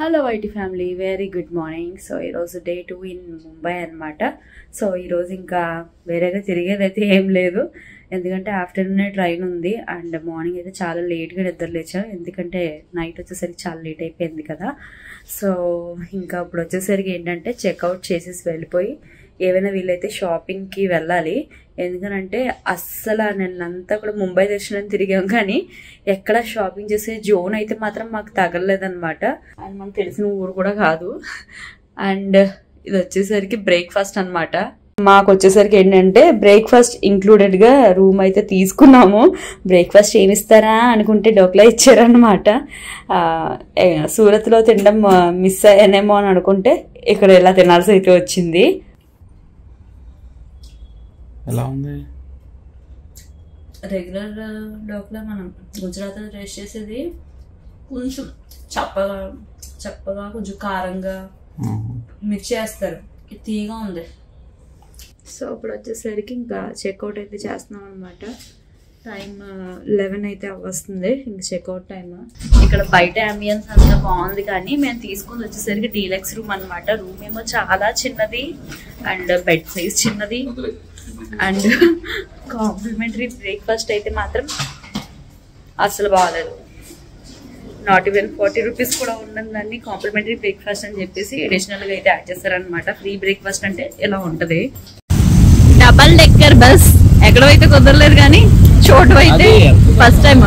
Hello వైటీ family, very good morning. So ఈరోజు day 2 in Mumbai అనమాట. సో ఈరోజు ఇంకా వేరేగా తిరిగేది అయితే ఏం లేదు, ఎందుకంటే ఆఫ్టర్నూనే ట్రైన్ ఉంది. అండ్ మార్నింగ్ అయితే చాలా లేట్గా నిద్ర లేచాను, ఎందుకంటే నైట్ వచ్చేసరికి చాలా లేట్ అయిపోయింది కదా. సో ఇంకా ఇప్పుడు వచ్చేసరికి ఏంటంటే చెక్అవుట్ చేసేసి వెళ్ళిపోయి ఏవైనా వీలైతే షాపింగ్కి వెళ్ళాలి. ఎందుకనంటే అస్సలు నిన్నంతా కూడా ముంబై దర్శనం తిరిగాం, కానీ ఎక్కడ షాపింగ్ చేసే జోన్ అయితే మాత్రం మాకు తగలలేదన్నమాట. అండ్ మనకు తెలిసిన ఊరు కూడా కాదు. అండ్ ఇది వచ్చేసరికి బ్రేక్ఫాస్ట్ అనమాట. మాకు వచ్చేసరికి ఏంటంటే బ్రేక్ఫాస్ట్ ఇంక్లూడెడ్గా రూమ్ అయితే తీసుకున్నాము. బ్రేక్ఫాస్ట్ ఏమి ఇస్తారా అనుకుంటే డోక్లా ఇచ్చారనమాట. సూరత్లో తినడం మిస్ అయ్యానేమో అని అనుకుంటే ఇక్కడ ఇలా తినాల్సి అయితే వచ్చింది. ఎలా ఉంది? రెగ్యులర్ డోక్లా మనం గుజరాత్లో టేస్ట్ చేసేది కొంచెం చప్పగా కొంచెం కారంగా మిర్చి వేస్తారు, తీగా ఉంది. సో ఇప్పుడు వచ్చేసరికి ఇంకా చెక్అవుట్ అయితే చేస్తున్నాం అనమాట. టైం 11 అయితే వస్తుంది ఇంకా చెక్అవుట్ టైమ్. ఇక్కడ బయట అంబియన్స్ అంతా బాగుంది, కానీ మేము తీసుకుని వచ్చేసరికి డీలక్స్ రూమ్ అనమాట. రూమ్ ఏమో చాలా చిన్నది అండ్ బెడ్ సైజ్ చిన్నది అండ్ కాంప్లిమెంటరీ బ్రేక్ఫాస్ట్ అయితే మాత్రం అసలు బాగాలేదు. నాట్ ఈవెన్ 40 రూపీస్ కూడా ఉండదండి కాంప్లిమెంటరీ బ్రేక్ఫాస్ట్ అని చెప్పేసి అడిషనల్గా అయితే యాడ్ చేస్తారనమాట. ఫ్రీ బ్రేక్ఫాస్ట్ అంటే ఇలా ఉంటుంది. డబల్ డెక్కర్ బస్ ఎక్కడో అయితే కుదరలేదు, కానీ చోటు అయితే ఫస్ట్ టైం.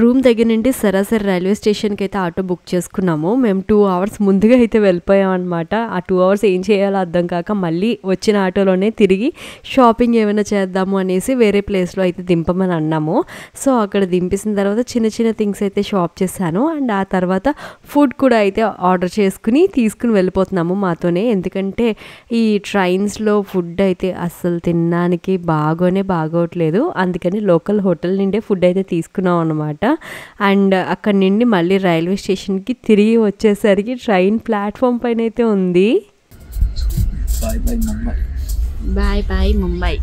రూమ్ దగ్గర నుండి సరాసరి రైల్వే స్టేషన్కి అయితే ఆటో బుక్ చేసుకున్నాము. మేము 2 hours ముందుగా అయితే వెళ్ళిపోయాం అనమాట. ఆ 2 hours ఏం చేయాలో అర్థం కాక మళ్ళీ వచ్చిన ఆటోలోనే తిరిగి షాపింగ్ ఏమైనా చేద్దాము అనేసి వేరే ప్లేస్లో అయితే దింపమని అన్నాము. సో అక్కడ దింపేసిన తర్వాత చిన్న చిన్న థింగ్స్ అయితే షాప్ చేశాను. అండ్ ఆ తర్వాత ఫుడ్ కూడా అయితే ఆర్డర్ తీసుకుని వెళ్ళిపోతున్నాము మాతోనే. ఎందుకంటే ఈ ట్రైన్స్లో ఫుడ్ అయితే అస్సలు తినడానికి బాగోట్లేదు. అందుకని లోకల్ హోటల్ నుండే ఫుడ్ అయితే తీసుకున్నాం అనమాట. అండ్ అక్కడి నుండి మళ్ళీ రైల్వే స్టేషన్కి తిరిగి వచ్చేసరికి ట్రైన్ ప్లాట్ఫామ్ పైన అయితే ఉంది. Bye bye Mumbai.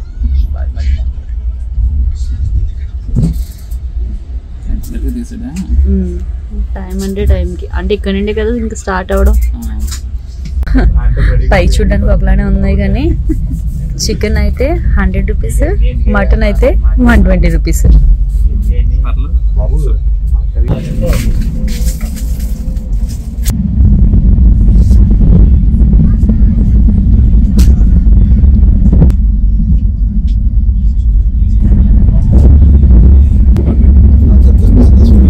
టైం అంటే టైంకి, అంటే ఇక్కడ నుండి కదా ఇంకా స్టార్ట్ అవ్వడం. పై చూడడానికి ఒకలానే ఉన్నాయి, కానీ చికెన్ అయితే 100 రూపీస్, మటన్ అయితే 120 rupees.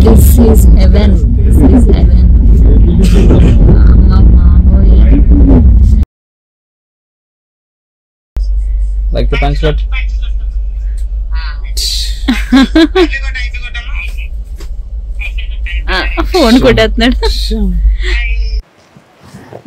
This is heaven. Like the punch cut? Phone కొట్టేస్తున్నాడు.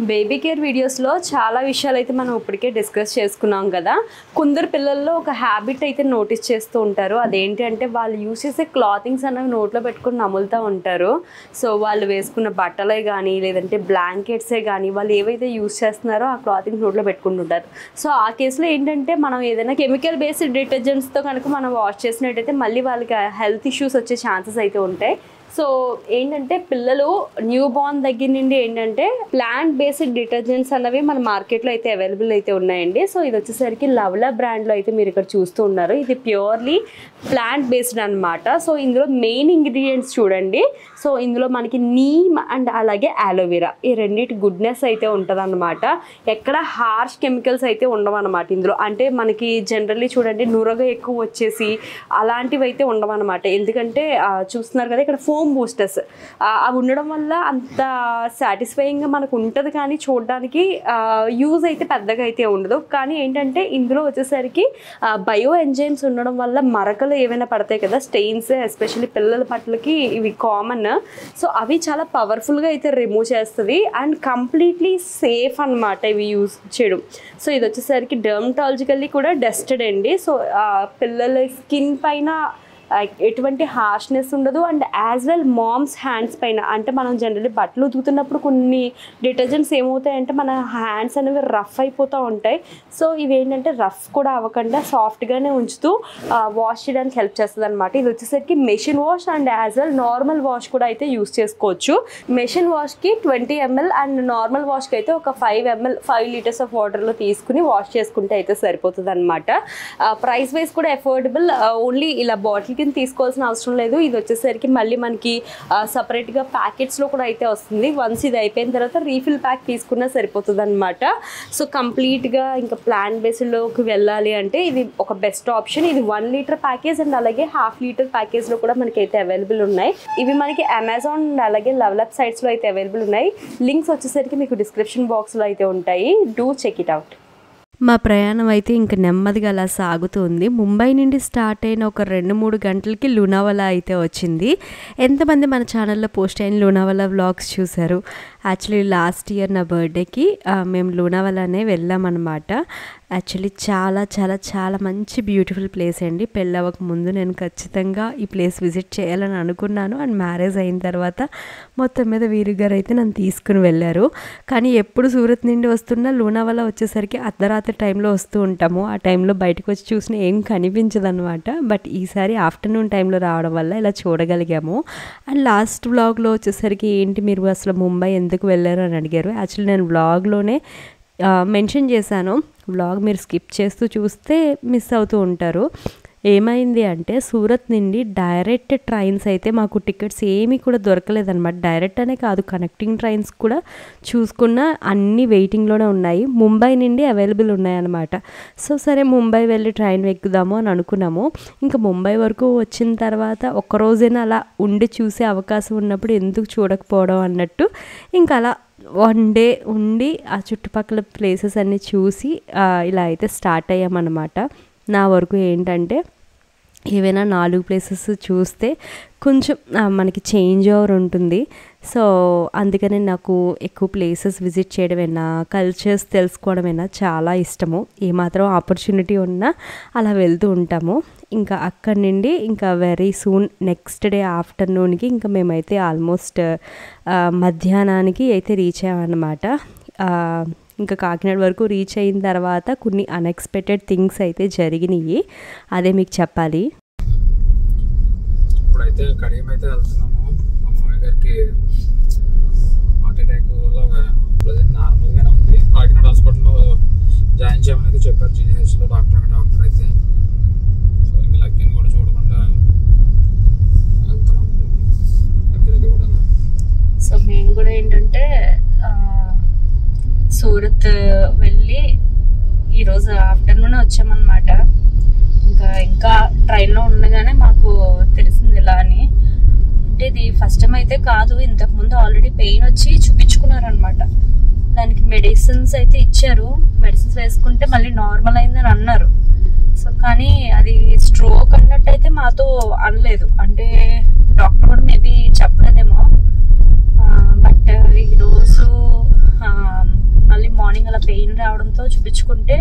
బేబీ కేర్ వీడియోస్లో చాలా విషయాలు అయితే మనం ఇప్పటికే డిస్కస్ చేసుకున్నాం కదా. కొందరు పిల్లల్లో ఒక హ్యాబిట్ అయితే నోటీస్ చేస్తూ ఉంటారు. అదేంటి అంటే వాళ్ళు యూజ్ చేసే క్లాతింగ్స్ అనేవి నోట్లో పెట్టుకుని నములుతూ ఉంటారు. సో వాళ్ళు వేసుకున్న బట్టలే కానీ లేదంటే బ్లాంకెట్సే కానీ వాళ్ళు ఏవైతే యూజ్ చేస్తున్నారో ఆ క్లాతింగ్స్ నోట్లో పెట్టుకుంటుంటారు. సో ఆ కేసులో ఏంటంటే మనం ఏదైనా కెమికల్ బేస్డ్ డిటర్జెంట్స్తో కనుక మనం వాష్ చేసినట్టయితే మళ్ళీ వాళ్ళకి హెల్త్ ఇష్యూస్ వచ్చే ఛాన్సెస్ అయితే ఉంటాయి. సో ఏంటంటే పిల్లలు న్యూ బార్న్ దగ్గర నుండి ఏంటంటే ప్లాంట్ బేస్డ్ డిటర్జెంట్స్ అన్నవి మన మార్కెట్లో అయితే అవైలబుల్ అయితే ఉన్నాయండి. సో ఇది వచ్చేసరికి లవ్లా బ్రాండ్లో అయితే మీరు ఇక్కడ చూస్తూ ఉన్నారు. ఇది ప్యూర్లీ ప్లాంట్ బేస్డ్ అనమాట. సో ఇందులో మెయిన్ ఇంగ్రీడియంట్స్ చూడండి. సో ఇందులో మనకి నీమ్ అండ్ అలాగే అలోవెరా, ఈ రెండింటి గుడ్నెస్ అయితే ఉంటుంది అనమాట. ఎక్కడ హార్ష్ కెమికల్స్ అయితే ఉండవన్నమాట ఇందులో. అంటే మనకి జనరల్లీ చూడండి నురగ ఎక్కువ వచ్చేసి అలాంటివి అయితే ఉండవన్నమాట. ఎందుకంటే చూస్తున్నారు కదా ఇక్కడ ఫోమ్ బూస్టర్స్ అవి ఉండడం వల్ల అంత సాటిస్ఫైయింగ్గా మనకు ఉంటుంది, కానీ చూడడానికి యూజ్ అయితే పెద్దగా అయితే ఉండదు. కానీ ఏంటంటే ఇందులో వచ్చేసరికి బయో ఎంజైమ్స్ ఉండడం వల్ల మరకలు ఏవైనా పడతాయి కదా, స్టెయిన్స్, ఎస్పెషల్లీ పిల్లల పట్లకి ఇవి కామన్. సో అవి చాలా పవర్ఫుల్గా అయితే రిమూవ్ చేస్తుంది అండ్ కంప్లీట్లీ సేఫ్ అనమాట ఇవి యూజ్ చేయడం. సో ఇది వచ్చేసరికి డర్మటాలజికల్లీ కూడా డస్టెడ్ అండి. సో పిల్లల స్కిన్ పైన ఎటువంటి హార్ష్నెస్ ఉండదు. And as well mom's hands పైన అంటే మనం జనరల్లీ బట్టలు ఉతుకుతున్నప్పుడు కొన్ని డిటర్జెంట్స్ ఏమవుతాయంటే మన హ్యాండ్స్ అనేవి రఫ్ అయిపోతూ ఉంటాయి. సో ఇవి ఏంటంటే రఫ్ కూడా అవ్వకుండా సాఫ్ట్గానే ఉంచుతూ వాష్ చేయడానికి హెల్ప్ చేస్తుంది అనమాట. ఇది వచ్చేసరికి machine wash and as well normal wash కూడా అయితే యూస్ చేసుకోవచ్చు. మెషిన్ వాష్కి 20 ml అండ్ నార్మల్ వాష్కి అయితే ఒక 5 ml 5 లీటర్స్ ఆఫ్ వాటర్లో తీసుకుని వాష్ చేసుకుంటే అయితే సరిపోతుంది అనమాట. ప్రైస్ వైజ్ కూడా అఫోర్డబుల్. ఓన్లీ ఇలా బాటిల్ కింద తీసుకోవాల్సిన అవసరం లేదు. ఇది వచ్చేసరికి మళ్ళీ మనకి సపరేట్గా ప్యాకెట్స్లో కూడా అయితే వస్తుంది. వన్స్ ఇది అయిపోయిన తర్వాత రీఫిల్ ప్యాక్ తీసుకున్నా సరిపోతుంది అనమాట. సో కంప్లీట్గా ఇంకా ప్లాంట్ బేస్డ్లోకి వెళ్ళాలి అంటే ఇది ఒక బెస్ట్ ఆప్షన్. ఇది 1 లీటర్ ప్యాకేజ్ అండ్ అలాగే 1/2 లీటర్ ప్యాకేజ్లో కూడా మనకి అయితే అవైలబుల్ ఉన్నాయి. ఇవి మనకి అమెజాన్ అండ్ అలాగే లెవెలప్ సైట్స్లో అయితే అవైలబుల్ ఉన్నాయి. లింక్స్ వచ్చేసరికి మీకు డిస్క్రిప్షన్ బాక్స్లో అయితే ఉంటాయి. Do check it out. మా ప్రయాణం అయితే ఇంక నెమ్మదిగా అలా సాగుతుంది. ముంబై నుండి స్టార్ట్ అయిన ఒక 2-3 గంటలకి లోనావాలా అయితే వచ్చింది. ఎంతమంది మన ఛానల్లో పోస్ట్ అయిన లోనావాలా వ్లాగ్స్ చూశారు? యాక్చువల్లీ లాస్ట్ ఇయర్ నా బర్త్డేకి మేము లోనావాలానే వెళ్ళామన్నమాట. యాక్చువల్లీ చాలా చాలా చాలా మంచి బ్యూటిఫుల్ ప్లేస్ అండి. పెళ్ళవక ముందు నేను ఖచ్చితంగా ఈ ప్లేస్ విజిట్ చేయాలని అనుకున్నాను. అండ్ మ్యారేజ్ అయిన తర్వాత మొత్తం మీద వీరు గారు అయితే నన్ను తీసుకుని వెళ్ళారు. కానీ ఎప్పుడు సూరత్ నుండి వస్తున్నా లోనావాలా వచ్చేసరికి అర్ధరాత్రి టైంలో వస్తూ ఉంటాము. ఆ టైంలో బయటకు వచ్చి చూసినా ఏం కనిపించదు అనమాట. బట్ ఈసారి ఆఫ్టర్నూన్ టైంలో రావడం వల్ల ఇలా చూడగలిగాము. అండ్ లాస్ట్ వ్లాగ్లో వచ్చేసరికి ఏంటి మీరు అసలు ముంబై ఎందుకు వెళ్ళారు అని అడిగారు. యాక్చువల్లీ నేను వ్లాగ్లోనే మెన్షన్ చేశాను. వ్లాగ్ మీరు స్కిప్ చేస్తూ చూస్తే మిస్ అవుతూ ఉంటారు. ఏమైంది అంటే సూరత్ నుండి డైరెక్ట్ ట్రైన్స్ అయితే మాకు టికెట్స్ ఏమీ కూడా దొరకలేదన్నమాట. డైరెక్ట్ అనే కాదు, కనెక్టింగ్ ట్రైన్స్ కూడా చూసుకున్న అన్నీ వెయిటింగ్లోనే ఉన్నాయి. ముంబై నుండి అవైలబుల్ ఉన్నాయన్నమాట. సో సరే ముంబై వెళ్ళి ట్రైన్ ఎక్కుదాము అని అనుకున్నాము. ఇంకా ముంబై వరకు వచ్చిన తర్వాత ఒక్కరోజైనా అలా ఉండి చూసే అవకాశం ఉన్నప్పుడు ఎందుకు చూడకపోవడం అన్నట్టు ఇంకా అలా 1 డే ఉండి ఆ చుట్టుపక్కల ప్లేసెస్ అన్నీ చూసి ఇలా అయితే స్టార్ట్ అయ్యామన్నమాట. నా వరకు ఏంటంటే ఏవైనా 4 ప్లేసెస్ చూస్తే కొంచెం మనకి చేంజ్ ఓవర్ ఉంటుంది. సో అందుకని నాకు ఎక్కువ ప్లేసెస్ విజిట్ చేయడమైనా కల్చర్స్ తెలుసుకోవడమైనా చాలా ఇష్టము. ఏమాత్రం ఆపర్చునిటీ ఉన్నా అలా వెళ్తూ ఉంటాము. ఇంకా అక్కడి నుండి ఇంకా వెరీ సూన్ నెక్స్ట్ డే ఆఫ్టర్నూన్కి ఇంకా మేమైతే ఆల్మోస్ట్ మధ్యాహ్నానికి అయితే రీచ్ అయ్యామన్నమాట. ఇంకా కాకినాడ వరకు రీచ్ అయిన తర్వాత కొన్ని అన్ఎక్స్పెక్టెడ్ థింగ్స్ అయితే జరిగినాయి. అదే మీకు చెప్పాలి. ఇప్పుడైతే కడియం అయితే వెళ్తున్నాము. మా మామయ్య గారికి హార్ట్ అటాక్ వల్ల ప్రజెంట్ నార్మల్గానే ఉంది. కాకినాడ హాస్పిటల్లో జాయిన్ చేయమని అయితే చెప్పారు జీహెచ్లో డాక్టర్ అయితే. సో ఇంకా లక్కీని కూడా చూడకుండా వెళ్తున్నాం లక్కీ దగ్గర కూడా. సో మేము కూడా ఏంటంటే సూరత్ వెళ్ళి ఈరోజు ఆఫ్టర్నూన్ వచ్చామన్నమాట. ఇంకా ట్రైన్లో ఉండగానే మాకు తెలిసింది ఇలా అని. అంటే ఇది ఫస్ట్ టైం అయితే కాదు, ఇంతకుముందు ఆల్రెడీ పెయిన్ వచ్చి చూపించుకున్నారనమాట. దానికి మెడిసిన్స్ అయితే ఇచ్చారు. మెడిసిన్స్ వేసుకుంటే మళ్ళీ నార్మల్ అయిందని అన్నారు. సో కానీ అది స్ట్రోక్ అన్నట్టు అయితే మాతో అనలేదు. అంటే డాక్టర్ కూడా మేబీ చెప్పలేదేమో. బట్ ఈరోజు మళ్ళీ మార్నింగ్ అలా పెయిన్ రావడంతో చూపించుకుంటే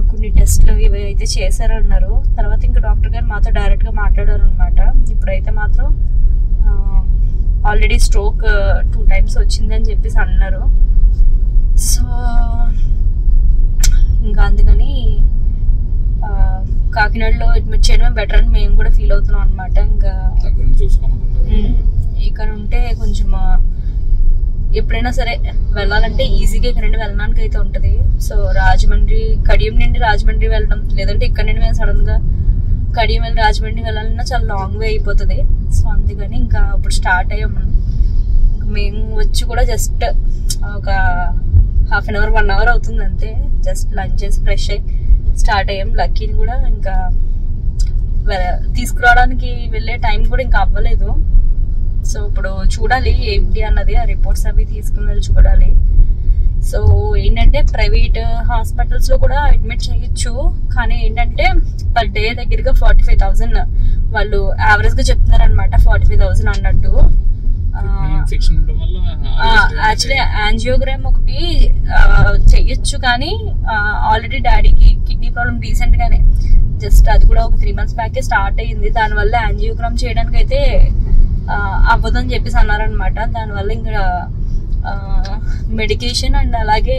కొన్ని టెస్ట్లు ఇవి అయితే చేశారన్నారు. తర్వాత ఇంకా డాక్టర్ గారు మాతో డైరెక్ట్గా మాట్లాడారు అనమాట. ఇప్పుడైతే మాత్రం ఆల్రెడీ స్ట్రోక్ 2 times వచ్చిందని చెప్పేసి అన్నారు. సో ఇంకా అందుకని కాకినాడలో అడ్మిట్ చేయడమే బెటర్ అని మేము కూడా ఫీల్ అవుతున్నాం అనమాట. ఇంకా ఇక్కడ ఉంటే కొంచెం ఎప్పుడైనా సరే వెళ్ళాలంటే ఈజీగా ఇక్కడ నుండి వెళ్ళడానికి అయితే ఉంటుంది. సో రాజమండ్రి కడియం నుండి రాజమండ్రి వెళ్ళడం, లేదంటే ఇక్కడ నుండి మేము సడన్గా కడియం వెళ్ళి రాజమండ్రి వెళ్ళాలన్నా చాలా లాంగ్ వే అయిపోతుంది. సో అందుకని ఇంకా ఇప్పుడు స్టార్ట్ అయ్యాము. మేము వచ్చి కూడా జస్ట్ ఒక 1/2 hour 1 hour అవుతుంది అంతే. జస్ట్ లంచ్ చేసి ఫ్రెష్ అయ్యి స్టార్ట్ అయ్యాం. లక్కీని కూడా ఇంకా తీసుకురావడానికి వెళ్ళే టైం కూడా ఇంకా అవ్వలేదు. సో ఇప్పుడు చూడాలి ఏంటి అన్నది, ఆ రిపోర్ట్స్ అవి తీసుకుని వెళ్ళి చూడాలి. సో ఏంటంటే ప్రైవేట్ హాస్పిటల్స్లో కూడా అడ్మిట్ చేయొచ్చు. కానీ ఏంటంటే పర్ డే దగ్గరగా 45,000 వాళ్ళు యావరేజ్గా చెప్తున్నారు అనమాట. 45,000 అన్నట్టు. యాక్చువల్లీ యాంజియోగ్రామ్ ఒకటి చెయ్యొచ్చు, కానీ ఆల్రెడీ డాడీకి కిడ్నీ ప్రాబ్లం రీసెంట్గానే జస్ట్ అది కూడా ఒక 3 months బ్యాకే స్టార్ట్ అయ్యింది. దానివల్ల యాంజియోగ్రామ్ చేయడానికి అయితే అవ్వదని చెప్పేసి అన్నారనమాట. దానివల్ల ఇంకా మెడికేషన్ అండ్ అలాగే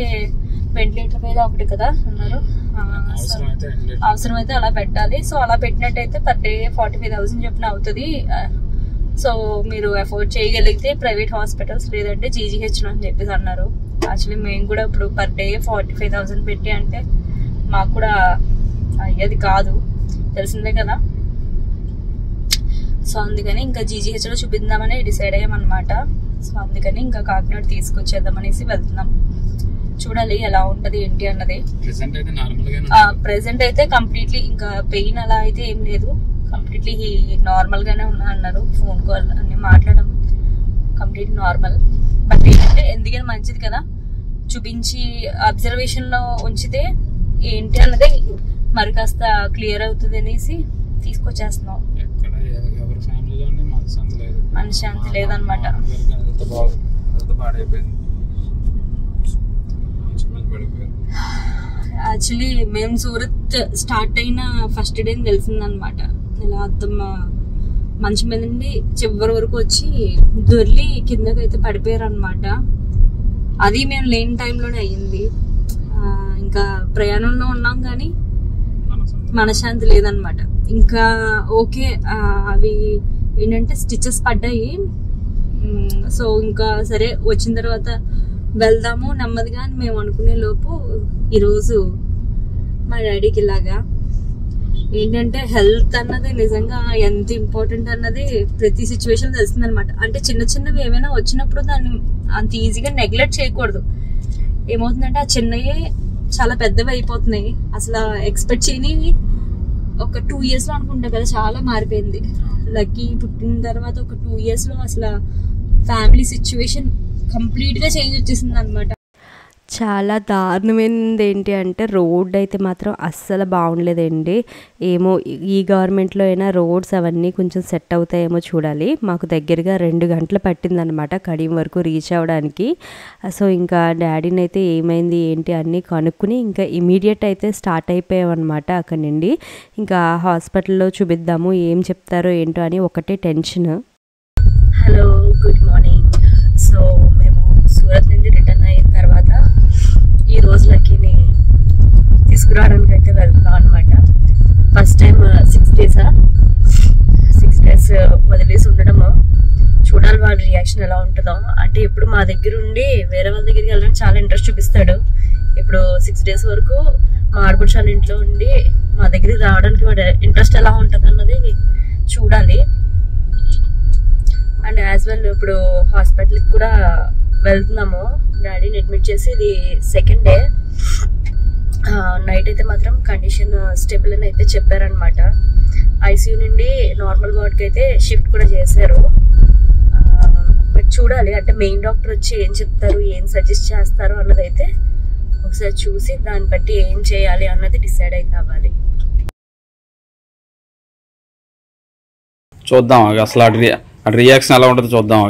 వెంటిలేటర్ మీద ఒకటి కదా అన్నారు, అవసరమైతే అలా పెట్టాలి. సో అలా పెట్టినట్టయితే పర్ డే 45,000 చొప్పున అవుతుంది. సో మీరు అఫోర్డ్ చేయగలిగితే ప్రైవేట్ హాస్పిటల్స్ లేదంటే జీజీహెచ్ అని చెప్పేసి అన్నారు. యాక్చువల్లీ మేము కూడా ఇప్పుడు పర్ డే 45,000 పెట్టి అంటే మాకు కూడా అయ్యేది కాదు, తెలిసిందే కదా. సో అందుకని ఇంకా జీజీహెచ్లో చూపిద్దామని డిసైడ్ అయ్యామన్నమాట. సో అందుకని ఇంకా కాకినాడ తీసుకొచ్చేద్దామనేసి వెళ్తున్నాం. చూడాలి ఎలా ఉంటది ఏంటి అన్నది. ప్రెసెంట్ అయితే కంప్లీట్లీ ఇంకా పెయిన్ అలా అయితే ఏం లేదు, కంప్లీట్లీ నార్మల్ గానే ఉన్నా అన్నారు. ఫోన్ కాల్ అన్ని మాట్లాడడం కంప్లీట్ నార్మల్. బట్ ఏంటంటే ఎందుకని మంచిది కదా, చూపించి అబ్జర్వేషన్ లో ఉంచితే ఏంటి అన్నది మరి కాస్త క్లియర్ అవుతుంది అనేసి తీసుకొచ్చేస్తున్నాం. మనశ్శాంతి లేదనమాట. యాక్చువల్లీ మేము సూరత్ స్టార్ట్ అయిన ఫస్ట్ డే తెలిసిందనమాట. ఇలా అత్తమ్మ మంచి మీద నుండి చివరి వరకు వచ్చి దొర్లి కిందకైతే పడిపోయారు అనమాట. అది మేము లేని టైంలోనే అయ్యింది. ఇంకా ప్రయాణంలో ఉన్నాం కానీ మనశ్శాంతి లేదనమాట. ఇంకా ఓకే అవి ఏంటంటే స్టిచెస్ పడ్డాయి. సో ఇంకా సరే వచ్చిన తర్వాత వెళ్దాము నెమ్మదిగా అని మేము అనుకునే లోపు ఈరోజు మా డాడీకి ఇలాగా ఏంటంటే హెల్త్ అన్నది నిజంగా ఎంత ఇంపార్టెంట్ అన్నది ప్రతి సిచ్యువేషన్ తెలుస్తుంది అనమాట. అంటే చిన్న చిన్నవి ఏమైనా వచ్చినప్పుడు దాన్ని అంత ఈజీగా నెగ్లెక్ట్ చేయకూడదు. ఏమవుతుందంటే ఆ చిన్నయే చాలా పెద్దవి అయిపోతున్నాయి. అసలు ఎక్స్పెక్ట్ చేయని ఒక 2 years లో అనుకుంటా కదా చాలా మారిపోయింది. లక్కీ పుట్టిన తర్వాత ఒక 2 years లో అసలు ఫ్యామిలీ సిచ్యువేషన్ కంప్లీట్ గా చేంజ్ వచ్చేసింది అనమాట. చాలా దారుణమైనది ఏంటి అంటే రోడ్ అయితే మాత్రం అస్సలు బాగుండలేదండి. ఏమో ఈ గవర్నమెంట్లో అయినా రోడ్స్ అవన్నీ కొంచెం సెట్ అవుతాయేమో చూడాలి. మాకు దగ్గరగా 2 గంటలు పట్టిందనమాట కడియం వరకు రీచ్ అవ్వడానికి. సో ఇంకా డాడీని అయితే ఏమైంది ఏంటి అన్నీ కనుక్కుని ఇంకా ఇమీడియట్ అయితే స్టార్ట్ అయిపోయామన్నమాట అక్కడి నుండి. ఇంకా హాస్పిటల్లో చూపిద్దాము ఏం చెప్తారో ఏంటో అని ఒకటే tension. Hello, good morning. So మేము సూరత్ నుండి రిటర్న్ అయిన తర్వాత ఈ రోజు లక్కీని తీసుకురావడానికి అయితే వెళ్తున్నాం అనమాట. ఫస్ట్ టైం 6 days వదిలేసి ఉండడము. చూడాలి వాళ్ళ రియాక్షన్ ఎలా ఉంటుందో. అంటే ఇప్పుడు మా దగ్గర ఉండి వేరే వాళ్ళ దగ్గరికి వెళ్ళడానికి చాలా ఇంట్రెస్ట్ చూపిస్తాడు. ఇప్పుడు 6 days వరకు మా ఆడపడుచాల ఇంట్లో ఉండి మా దగ్గరికి రావడానికి వాడు ఇంట్రెస్ట్ ఎలా ఉంటుంది అన్నది చూడాలి. అండ్ యాజ్ వెల్ ఇప్పుడు హాస్పిటల్కి కూడా వెళ్తున్నాము. డాడీని అడ్మిట్ చేసి ఇది 2nd day. నైట్ అయితే మాత్రం కండిషన్ స్టేబుల్ అని అయితే చెప్పారనమాట. ఐసీయూ నుండి నార్మల్ వార్డ్కి అయితే షిఫ్ట్ కూడా చేశారు. బట్ చూడాలి అంటే మెయిన్ డాక్టర్ వచ్చి ఏం చెప్తారు, ఏం సజెస్ట్ చేస్తారు అన్నది అయితే ఒకసారి చూసి దాన్ని బట్టి ఏం చేయాలి అన్నది డిసైడ్ అయితే అవ్వాలి. చూద్దాం అసలు అటు రియాక్షన్ ఎలా ఉంటుందో చూద్దాం.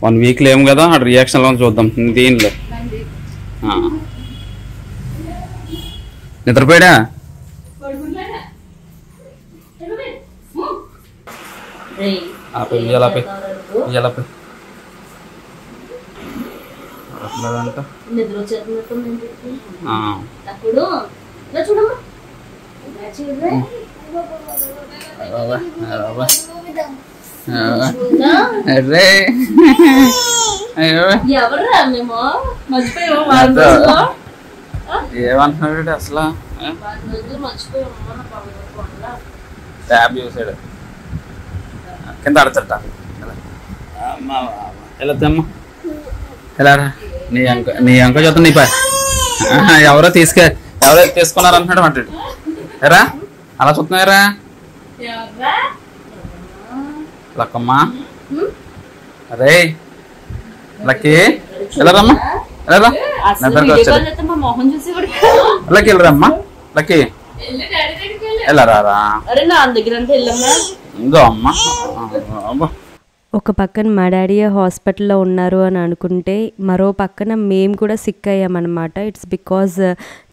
1 week లేము కదా, అటు రియాక్షన్ ఎలా ఉంటుందో చూద్దాం. దీనిలో నిద్రపోయాడా? ఏమంటున్నాడు అసలు? ట్యాబ్ చూసాడు కింద ఆడతాడ. ఎలా తెమ్మా ఎలా నీ అంక చూద్దాం. నీ పై ఎవరో తీసుకున్నారు అంటున్నాడు అంటాడు. ఎరా అలా చూస్తున్నారా లక్కమ్మా? అరే లక్కీ ఎలా రమ్మా, ఎలా రా లక్కీ వెళ్ళరమ్మా. లక్కీ ఎలా రారా ఇందో అమ్మా. ఒక పక్కన మా డాడీ హాస్పిటల్లో ఉన్నారు అని అనుకుంటే మరో పక్కన మేము కూడా సిక్ అయ్యామన్నమాట. ఇట్స్ బికాజ్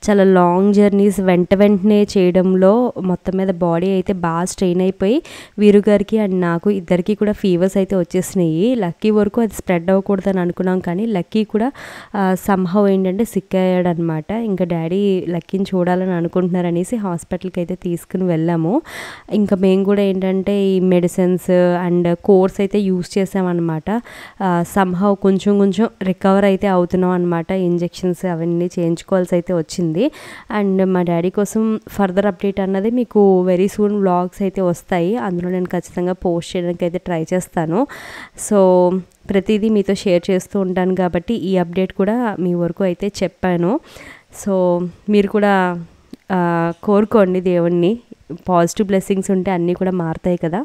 చాలా లాంగ్ జర్నీస్ వెంటనే చేయడంలో మొత్తం మీద బాడీ అయితే బాగా స్ట్రెయిన్ అయిపోయి వీరు గారికి అండ్ నాకు ఇద్దరికి కూడా ఫీవర్స్ అయితే వచ్చేసినాయి. లక్కీ వరకు అది స్ప్రెడ్ అవ్వకూడదని అనుకున్నాం, కానీ లక్కీ కూడా సంహౌ ఏంటంటే సిక్ అయ్యాడనమాట. ఇంకా డాడీ లక్కీని చూడాలని అనుకుంటున్నారనేసి హాస్పిటల్కి అయితే తీసుకుని వెళ్ళాము. ఇంకా మేము కూడా ఏంటంటే ఈ మెడిసిన్స్ అండ్ కోర్స్ అయితే యూస్ చేసామన్నమాట. సంహౌ కొంచెం రికవర్ అయితే అవుతున్నాం అనమాట. ఇంజెక్షన్స్ అవన్నీ చేయించుకోవాల్సి అయితే వచ్చింది. అండ్ మా డాడీ కోసం ఫర్దర్ అప్డేట్ అన్నది మీకు వెరీ సూన్ వ్లాగ్స్ అయితే వస్తాయి. అందులో నేను ఖచ్చితంగా పోస్ట్ చేయడానికి అయితే ట్రై చేస్తాను. సో ప్రతిదీ మీతో షేర్ చేస్తూ ఉంటాను కాబట్టి ఈ అప్డేట్ కూడా మీ వరకు అయితే చెప్పాను. సో మీరు కూడా కోరుకోండి దేవుణ్ణి, పాజిటివ్ బ్లెస్సింగ్స్ ఉంటే అన్నీ కూడా మారుతాయి కదా.